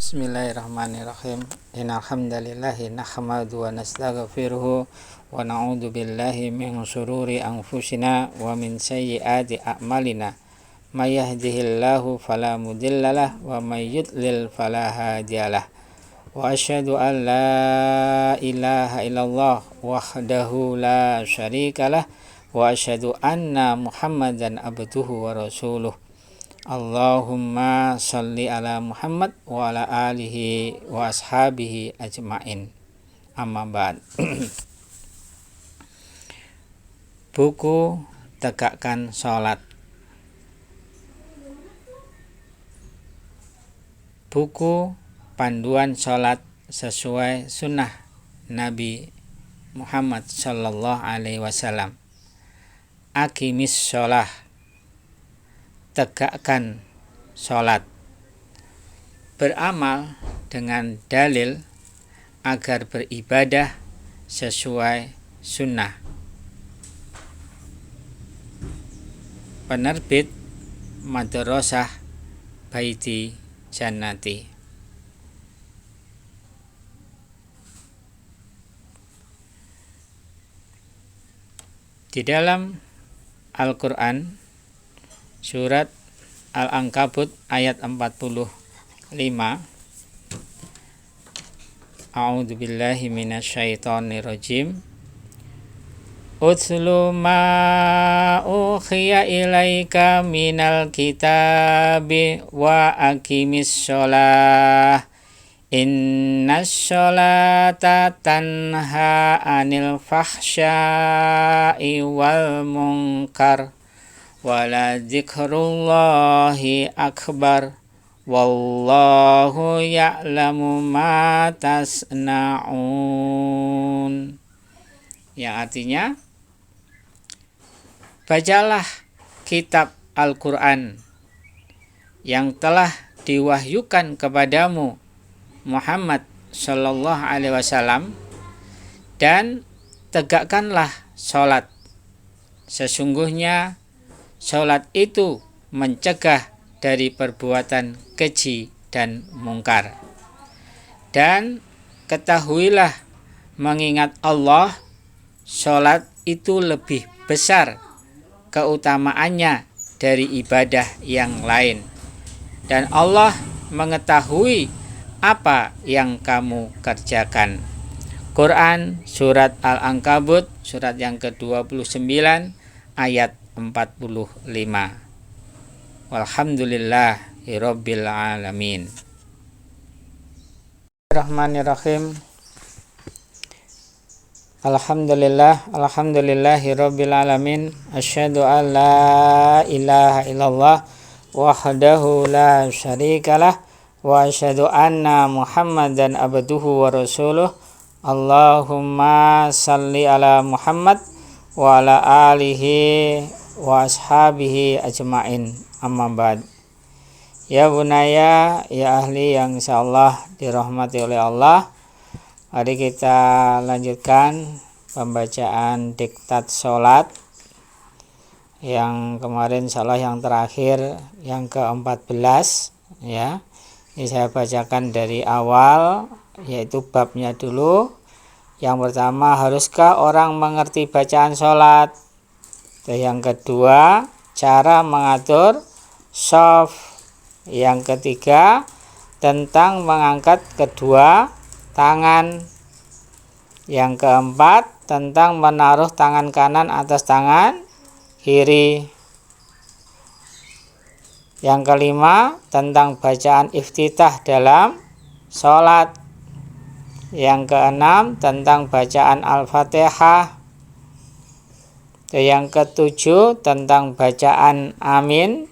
Bismillahirrahmanirrahim. Innal hamdalillahi nahmadu wa nastaghfiruhu wa na'udzu billahi min shururi anfusina wa min sayyiati a'malina. May yahdihillahu fala mudhillalah wa may yudlil fala hadiyalah. Wa asyhadu an la ilaha illallah wahdahu la syarikalah wa asyhadu anna Muhammadan abduhu wa rasuluh. Allahumma sholli ala Muhammad wa ala alihi wa ashabihi ajmain. Amma ba'd. Buku Tegakkan Sholat. Buku panduan sholat sesuai sunnah Nabi Muhammad sallallahu alaihi wasallam. Aqimis sholah, tegakkan sholat. Beramal dengan dalil agar beribadah sesuai sunnah. Penerbit Madrasah Baiti Jannati. Di dalam Al-Quran Surat Al-Ankabut ayat 45. A'udzu billahi minasyaitonir rajim. Utslu ma ukhiya ilaika minal kitabi wa aqimis sholah. Innas sholata tanha 'anil fahsya'i wal munkar. Wala dzikrullahi akbar. Wallahu ya'lamu ma tasna'un. Yang artinya, bacalah kitab Al-Quran yang telah diwahyukan kepadamu Muhammad sallallahu alaihi wasallam, dan tegakkanlah sholat. Sesungguhnya sholat itu mencegah dari perbuatan keji dan mungkar. Dan ketahuilah, mengingat Allah, sholat itu lebih besar keutamaannya dari ibadah yang lain. Dan Allah mengetahui apa yang kamu kerjakan. Quran Surat Al-Ankabut, surat yang ke-29 ayat 45. Walhamdulillahirabbil alamin. Bismillahirrahmanirrahim. Alhamdulillahirabbil alamin. Asyhadu an la ilaha illallah wahdahu la syarikalah wa asyhadu anna Muhammadan abduhu wa rasuluh. Allahumma shalli ala Muhammad wa ala alihi wa ashabihi ajmain. Amma ba'd. Ya bunaya, ya ahli yang insyaallah dirahmati oleh Allah, mari kita lanjutkan pembacaan diktat sholat yang kemarin insyaallah yang terakhir, yang ke-14 ya. Ini saya bacakan dari awal, yaitu babnya dulu. Yang pertama, haruskah orang mengerti bacaan sholat? Yang kedua, cara mengatur shaf. Yang ketiga, tentang mengangkat kedua tangan. Yang keempat, tentang menaruh tangan kanan atas tangan kiri. Yang kelima, tentang bacaan iftitah dalam sholat. Yang keenam, tentang bacaan Al-Fatihah. Yang ketujuh, tentang bacaan amin.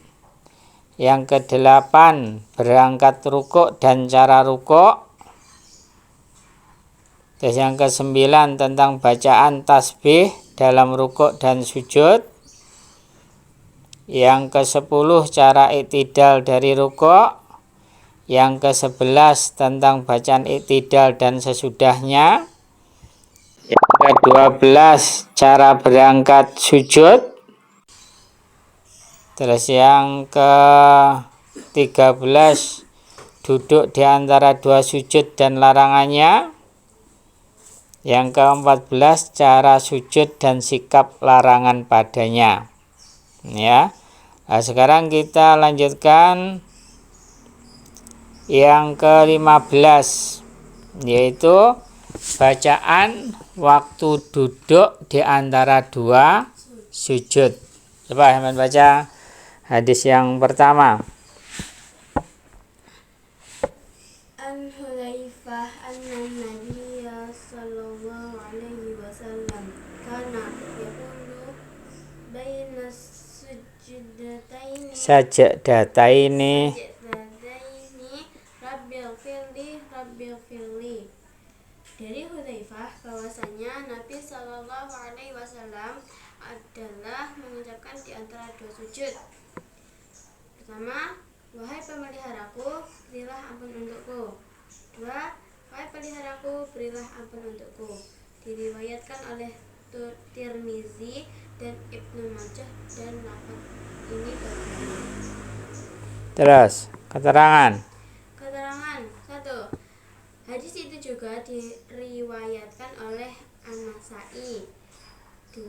Yang kedelapan, berangkat rukuk dan cara rukuk. Yang kesembilan, tentang bacaan tasbih dalam rukuk dan sujud. Yang ke-10, cara i'tidal dari rukuk. Yang ke-11, tentang bacaan i'tidal dan sesudahnya. Yang ke-12, cara berangkat sujud. Terus yang ke-13, duduk di antara dua sujud dan larangannya. Yang ke-14 cara sujud dan sikap larangan padanya. Ya. Nah, sekarang kita lanjutkan yang ke-15, yaitu bacaan waktu duduk di antara dua sujud. Coba Heman baca hadis yang pertama. An Hudzaifah an-Nabiyya sallallahu alaihi wasallam kana yaqulu baina Sajdataini Rabbil firli. Dari Hudzaifah bahwasanya Nabi sallallahu alaihi wasallam adalah mengucapkan di antara dua sujud. Pertama, wahai pemeliharaku, berilah ampun untukku. Dua, wahai peliharaku, berilah ampun untukku. Diriwayatkan oleh Tirmizi dan Ibnu Majah dan lafaz ini berbeda. Terus, keterangan. Keterangan 1. Hadis itu juga diriwayatkan oleh An-Nasa'i. 2.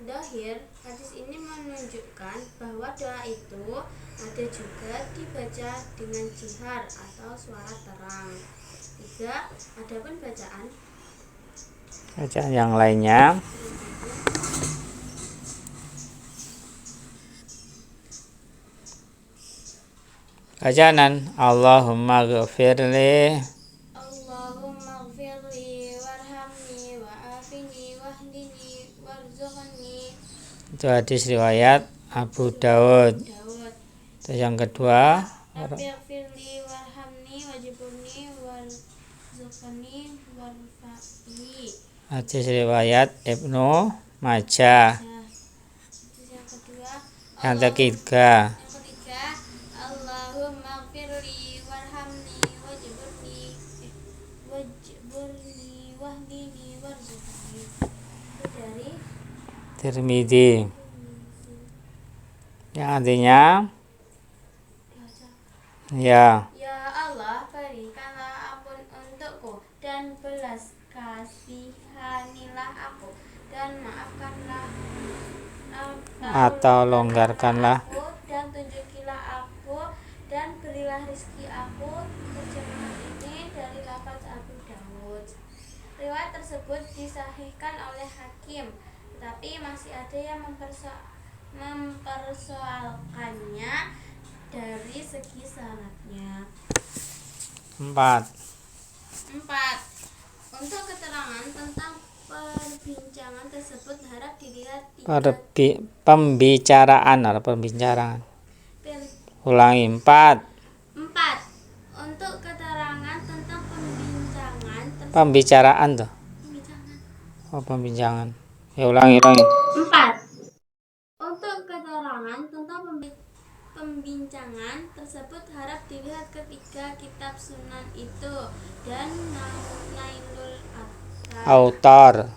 Dohir, hadis ini menunjukkan bahwa doa itu ada juga dibaca dengan jihar atau suara terang. 3. Adapun bacaan yang lainnya. Bacaan Allahumma ghfirli warhamni wa'afini wahdini warzuqni. Itu hadis riwayat Abu Daud. Terus yang kedua, Rabbighfirli warhamni wajburni warzuqni warfa'ni. hadis riwayat Ibnu Majah. Yang kedua, Yang ketiga, Allahumma ghfirli warhamni wajburni wahdini warzuqni. Itu dari Tirmidzi, yang artinya ya Allah, berikanlah ampun untukku dan belas kasihanilah aku dan maafkanlah atau longgarkanlah aku dan tunjukilah aku dan berilah rezeki aku. Terjemahan ini dari lafaz Abu Dawud. Riwayat tersebut disahihkan oleh Hakim, tetapi masih ada yang mempersoalkannya dari segi sanadnya. 4. Untuk keterangan tentang perbincangan tersebut harap dilihat Pembicaraan atau perbincangan. Ulangi 4. Untuk keterangan tentang Pembicaraan tuh. Pembincangan. Ya ulangi. 4. Untuk keterangan tentang pembincangan tersebut harap dilihat ketiga kitab Sunan itu dan Nailul Autar.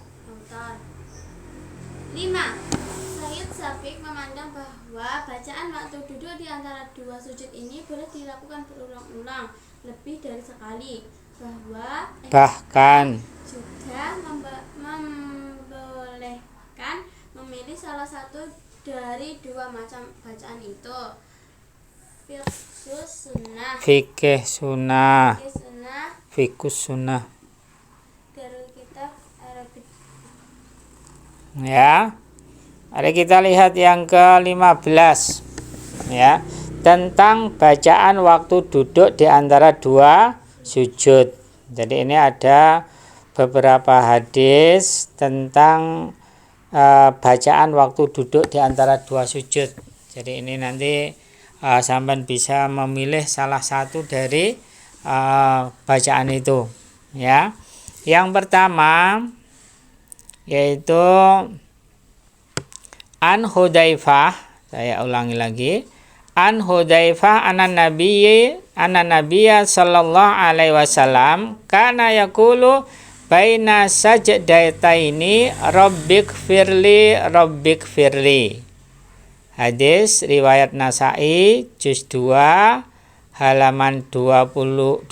5. Sayyid Sabiq memandang bahwa bacaan waktu duduk di antara dua sujud ini boleh dilakukan berulang-ulang lebih dari sekali, bahkan juga membolehkan memilih salah satu dari dua macam bacaan itu. Fikih sunnah Darul Kitab Arabik. Ya. Mari kita lihat yang ke-15. Ya. Tentang bacaan waktu duduk di antara dua sujud. Jadi ini ada beberapa hadis tentang bacaan waktu duduk di antara dua sujud. Jadi ini nanti sampean bisa memilih salah satu dari bacaan itu, ya. Yang pertama yaitu An Hudzaifah, saya ulangi lagi. An Hudzaifah anan nabiyya sallallahu alaihi wasallam kana yaqulu baina sajdataini rabbighfirli. Hadis riwayat Nasa'i juz 2 halaman 231,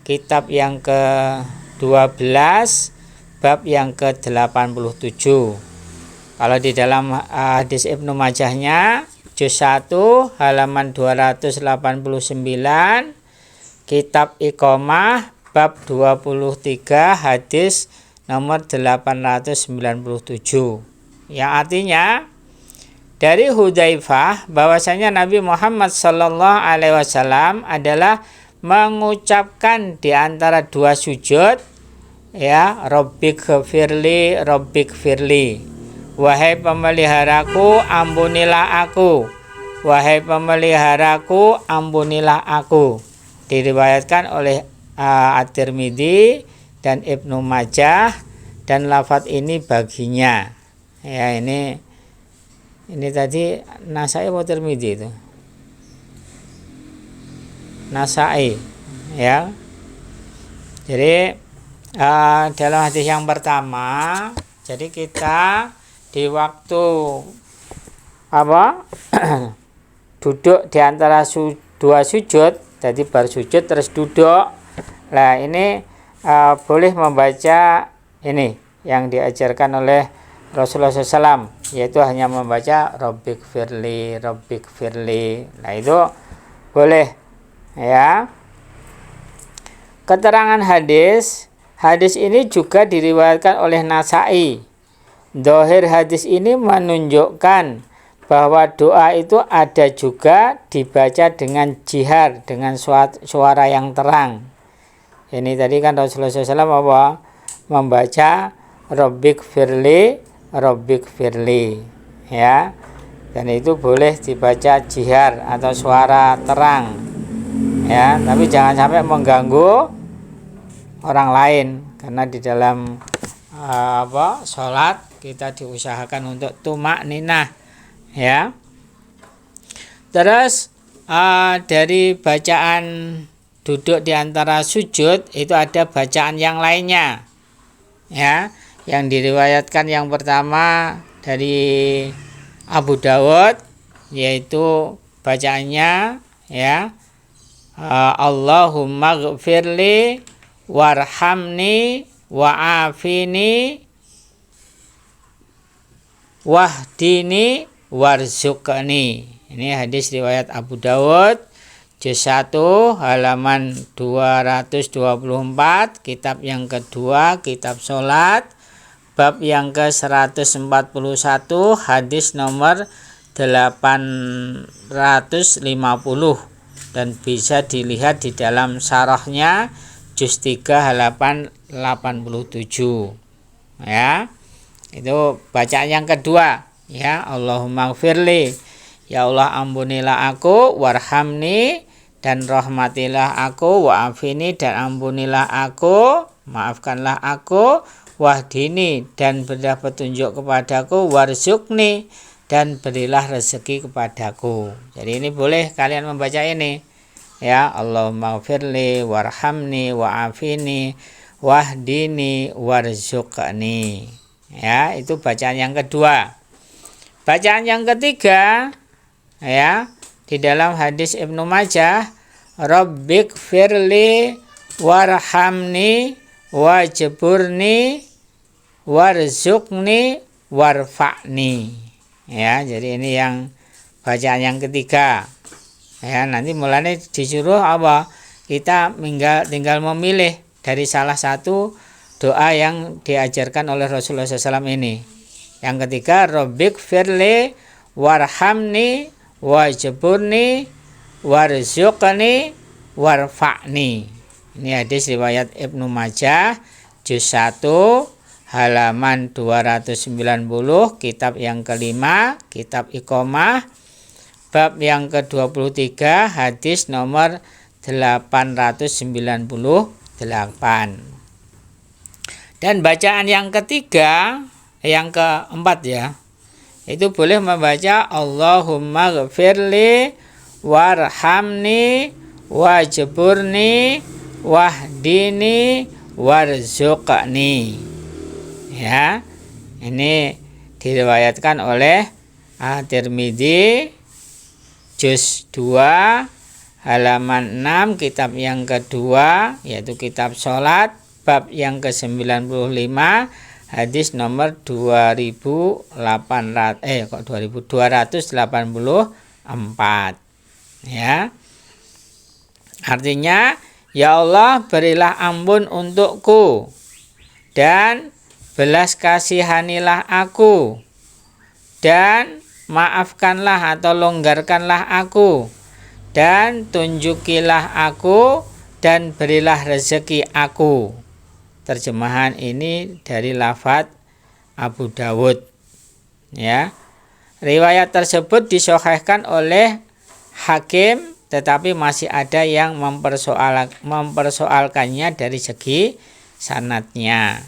kitab yang ke-12, bab yang ke-87. Kalau di dalam hadis Ibnu Majahnya juz 1 halaman 289, kitab Iqomah bab 23 hadis nomor 897, yang artinya dari Hudzaifah bahwasanya Nabi Muhammad sallallahu alaihi wasallam adalah mengucapkan di antara dua sujud, ya, Rabbik firli, Rabbik firli, wahai pemeliharaku ampunilah aku, wahai pemeliharaku ampunilah aku. Diriwayatkan oleh At-Tirmidzi dan Ibnu Majah, dan lafadz ini baginya. Ya, ini tadi Nasai atau Tirmidzi itu? Nasai, ya. Jadi dalam hadis yang pertama, jadi kita di waktu duduk di antara dua sujud, jadi baru sujud terus duduk. Nah, ini boleh membaca ini yang diajarkan oleh Rasulullah SAW, yaitu hanya membaca Rabbik firli, Rabbik firli. Nah, itu boleh, ya. Keterangan hadis ini juga diriwayatkan oleh Nasai. Zahir hadis ini menunjukkan bahwa doa itu ada juga dibaca dengan jihar, dengan suara yang terang. Ini tadi kan Rasulullah SAW membaca Rabbik firli, Rabbik firli, ya. Dan itu boleh dibaca jihar atau suara terang, ya, tapi jangan sampai mengganggu orang lain, karena di dalam sholat kita diusahakan untuk tumak ninah, ya. Terus dari bacaan duduk di antara sujud itu ada bacaan yang lainnya, ya, yang diriwayatkan yang pertama dari Abu Dawud, yaitu bacaannya, ya, Allahumma ghfirli warhamni wa'afini wahdini warzuqni. Ini hadis riwayat Abu Dawud juz 1 halaman 224, kitab yang kedua, kitab sholat, bab yang ke-141, hadis nomor 850, dan bisa dilihat di dalam syarahnya juz 3 halaman 87, ya. Itu bacaan yang kedua, ya, Allahumma gfirli, ya Allah ampunilah aku, warhamni, dan rahmatilah aku, wa'afini, dan ampunilah aku, maafkanlah aku, wahdini, dan berilah petunjuk kepadaku, warzuqni, dan berilah rezeki kepadaku. Jadi ini boleh kalian membaca ini, ya, Allahumma gfirli warhamni wa'afini wahdini warzuqni, ya. Itu bacaan yang kedua. Bacaan yang ketiga, ya, di dalam hadis Ibnu Majah, Rabbik firli warhamni wajburni warzuqni warfa'ni, ya. Jadi ini yang bacaan yang ketiga, ya. Nanti mulanya disuruh apa? Kita tinggal memilih dari salah satu doa yang diajarkan oleh Rasulullah SAW ini. Yang ketiga, Rabbik firli warhamni wajburni warzuqni warfa'ni. Ini hadis riwayat Ibnu Majah juz 1 halaman 290, kitab yang kelima, kitab Iqomah, bab yang ke-23, hadis nomor 898. Dan bacaan yang ketiga, yang keempat, ya, itu boleh membaca Allahumma ghfirli warhamni wajburni wahdini warzuqni, ya. Ini diriwayatkan oleh At-Tirmidzi juz 2 halaman 6 kitab yang kedua, yaitu kitab sholat, bab yang ke-95, hadis nomor 284. Ya. Artinya, ya Allah, berilah ampun untukku dan belas kasihanilah aku dan maafkanlah atau longgarkanlah aku dan tunjukilah aku dan berilah rezeki aku. Terjemahan ini dari lafadz Abu Dawud. Ya. Riwayat tersebut disahihkan oleh Hakim, tetapi masih ada yang mempersoalkannya dari segi sanadnya.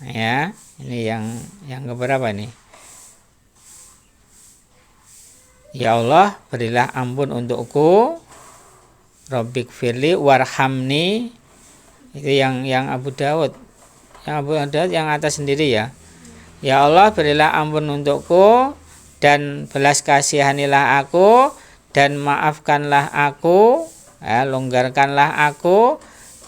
Ya, ini yang keberapa nih? Ya Allah, berilah ampun untukku. Rabbik firli warhamni. Itu yang Abu Dawud. Yang Abu Dawud yang atas sendiri ya. Ya Allah, berilah ampun untukku dan belas kasihanilah aku dan maafkanlah aku, ya, longgarkanlah aku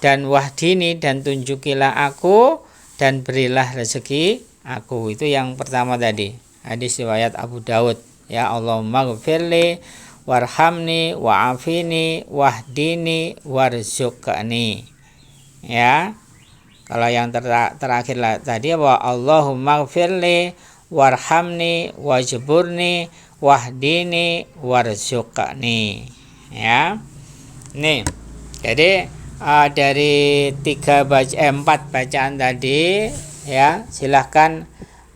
dan wahdini dan tunjukilah aku dan berilah rezeki aku. Itu yang pertama tadi. Hadis riwayat Abu Dawud. Ya Allahumma ghfirli warhamni wa'afini wahdini warzuqni. Ya. Kalau yang terakhir tadi apa? Allahumma ghfirli warhamni wajburni wahdini warzuqni. Ya. Nih. Jadi dari 4 bacaan tadi, ya, silahkan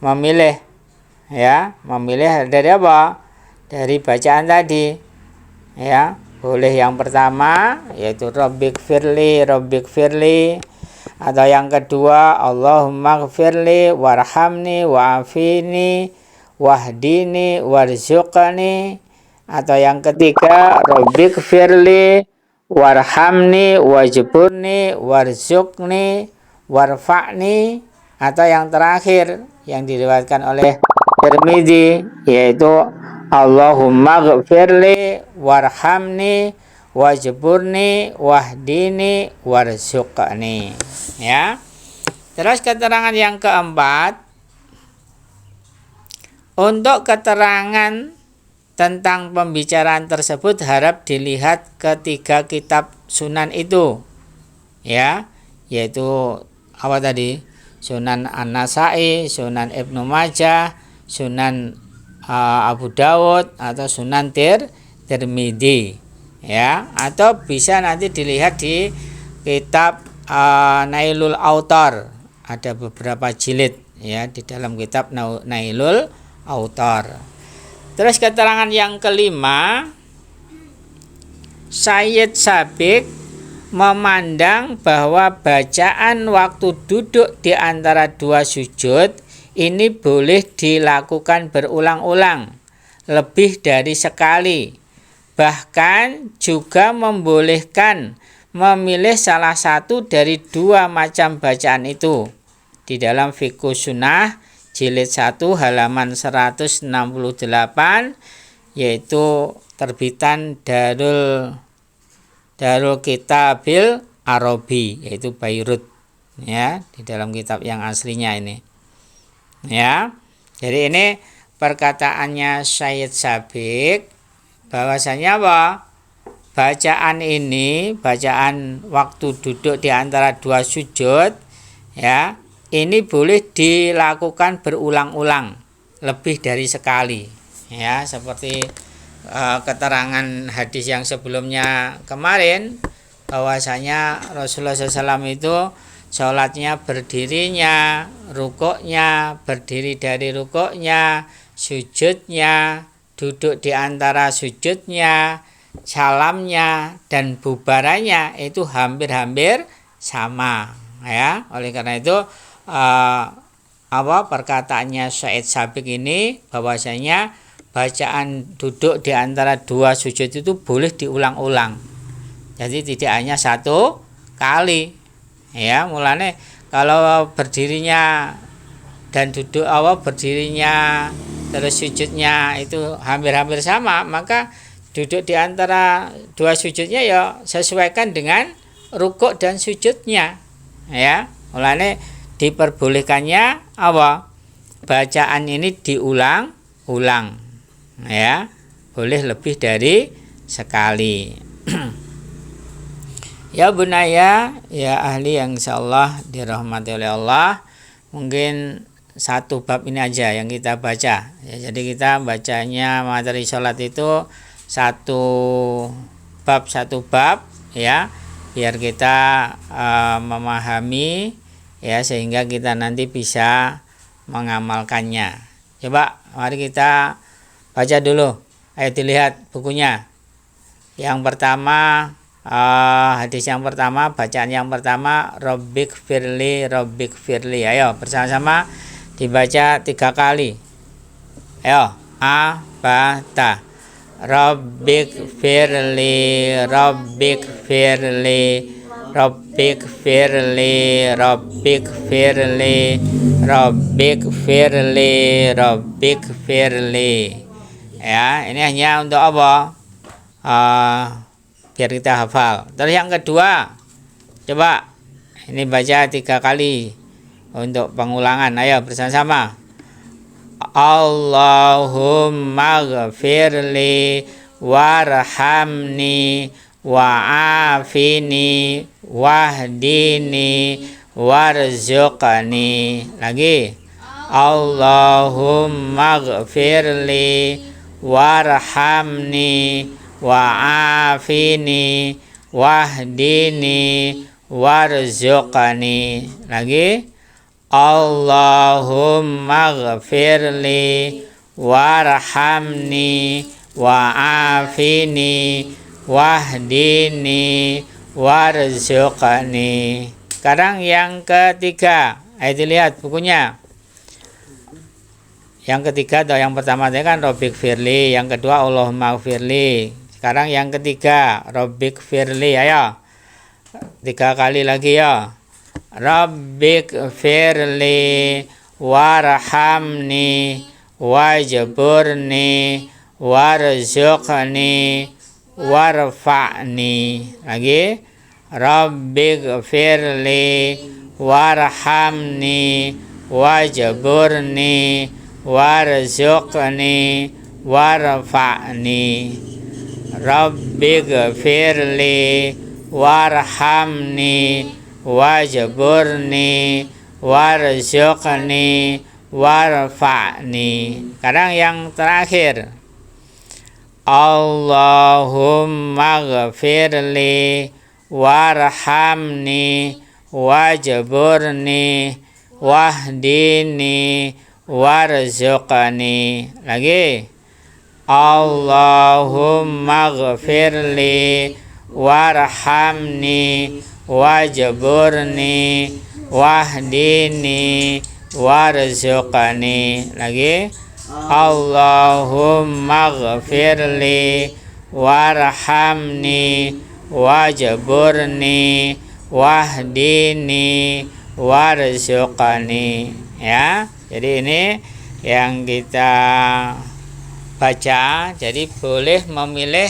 memilih. Ya, memilih dari apa? Dari bacaan tadi. Ya, boleh yang pertama yaitu Rabbik firli atau yang kedua Allahumma ghfirli warhamni wa'afini wahdini warzuqni, atau yang ketiga Rabbik firli warhamni wajburni warzuqni warfa'ni, atau yang terakhir yang diriwayatkan oleh Tirmidzi yaitu Allahumma ghfirli warhamni wajburni wahdini warzuqni. Ya. Terus keterangan yang keempat, untuk keterangan tentang pembicaraan tersebut harap dilihat ketiga kitab sunan itu. Ya, yaitu apa tadi? Sunan An-Nasa'i, Sunan Ibnu Majah, Sunan Abu Dawud, atau Sunan Tirmidzi, ya, atau bisa nanti dilihat di kitab Nailul Autar, ada beberapa jilid, ya, di dalam kitab Nailul Autar. Terus keterangan yang kelima, Sayyid Sabiq memandang bahwa bacaan waktu duduk di antara dua sujud ini boleh dilakukan berulang-ulang, lebih dari sekali. Bahkan juga membolehkan memilih salah satu dari dua macam bacaan itu. Di dalam Fiqh Sunnah jilid 1 halaman 168, yaitu terbitan Darul Kitabil Arabi, yaitu Bayrut, ya, di dalam kitab yang aslinya ini. Ya, jadi ini perkataannya Sayyid Sabiq bahwasanya apa? Bacaan ini, bacaan waktu duduk di antara dua sujud, ya, ini boleh dilakukan berulang-ulang, lebih dari sekali, ya, seperti keterangan hadis yang sebelumnya kemarin bahwasanya Rasulullah SAW itu sholatnya berdirinya, rukuknya, berdiri dari rukuknya, sujudnya, duduk di antara sujudnya, salamnya, dan bubarannya itu hampir-hampir sama, ya. Oleh karena itu perkataannya Sayyid Sabiq ini bahwasanya bacaan duduk di antara dua sujud itu boleh diulang-ulang, jadi tidak hanya satu kali. Ya, mulane kalau berdirinya dan duduk berdirinya terus sujudnya itu hampir-hampir sama, maka duduk di antara dua sujudnya ya sesuaikan dengan rukuk dan sujudnya. Ya, mulane diperbolehkannya apa? Bacaan ini diulang-ulang. Ya, boleh lebih dari sekali. Ya bunaya, ya ahli yang insyaallah dirahmati oleh Allah, mungkin satu bab ini aja yang kita baca. Ya, jadi kita bacanya materi sholat itu satu bab ya, biar kita memahami ya, sehingga kita nanti bisa mengamalkannya. Coba mari kita baca dulu. Ayo dilihat bukunya. Yang pertama, hadis yang pertama, bacaan yang pertama, Rabbik firli. Ayo bersama-sama dibaca 3 kali. Ayo, a ba ta. Rabbik firli. Rabbik firli. Rabbik firli. Rabbik firli. Rabbik firli. Rabbik firli. Ya, ini hanya untuk apa? Biar kita hafal. Terus yang kedua, coba ini baca 3 kali untuk pengulangan. Ayo bersama-sama. Allahumma ghafirli warhamni wa'afini wahdini warzuqni. Lagi. Allahumma ghafirli warhamni wa'afini wahdini warzuqni. Lagi. Allahumma ghafirli warhamni wa'afini wahdini warzuqni. Sekarang yang ketiga. Ayo dilihat bukunya. Yang ketiga atau yang pertama tadi kan Rabbik firli, yang kedua Allahumma firli. Sekarang yang ketiga Rabbik firli. Ayo 3 kali lagi ya. Rabbik firli warhamni wajburni warzuqni warfa'ni. Lagi. Rabbik firli warhamni wajburni warzuqni warfa'ni. Rabbik firli warhamni wajburni warzuqni warfa'ni. Sekarang yang terakhir. Allahumma ghafirli warhamni wajburni wahdini warzuqni. Lagi. Allahumma ghafirli warhamni wajburni wahdini warzuqni. Lagi. Allahumma ghafirli warhamni wajburni wahdini warzuqni. Ya, jadi ini yang kita baca. Jadi boleh memilih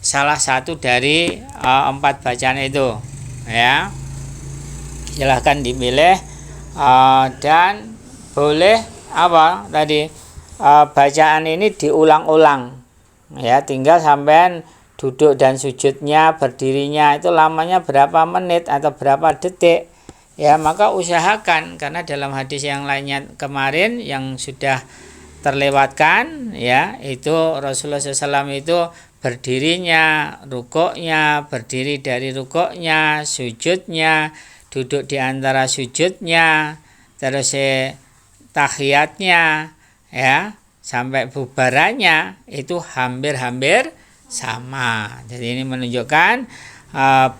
salah satu dari 4 bacaan itu. Ya, silahkan dipilih dan boleh apa tadi bacaan ini diulang-ulang. Ya, tinggal sampean duduk dan sujudnya, berdirinya itu lamanya berapa menit atau berapa detik. Ya, maka usahakan, karena dalam hadis yang lainnya kemarin yang sudah terlewatkan ya, itu Rasulullah SAW itu berdirinya, rukuknya, berdiri dari rukuknya, sujudnya, duduk di antara sujudnya, terus tahiyatnya ya, sampai bubarannya itu hampir-hampir sama. Jadi ini menunjukkan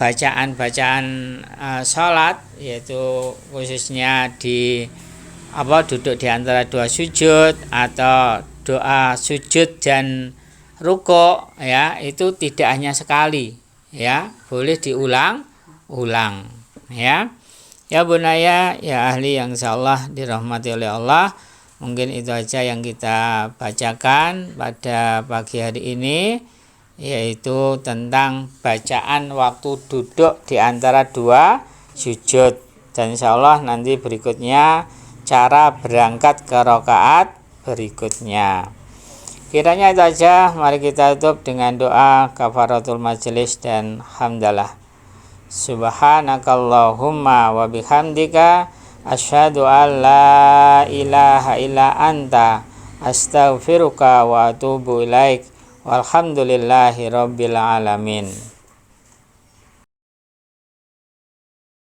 bacaan-bacaan sholat, yaitu khususnya di duduk di antara 2 sujud atau doa sujud dan rukuk ya, itu tidak hanya sekali ya, boleh diulang-ulang ya. Ya bunaya, ya ahli yang insyaallah dirahmati oleh Allah, mungkin itu aja yang kita bacakan pada pagi hari ini. yaitu tentang bacaan waktu duduk di antara dua sujud. Dan insyaallah nanti berikutnya cara berangkat ke rakaat berikutnya. Kiranya itu aja, mari kita tutup dengan doa kafaratul majelis dan hamdalah. Subhanakallahumma wa bihamdika asyhadu an la ilaha illa anta astaghfiruka wa atubu ilaik. Walhamdulillahi rabbil alamin.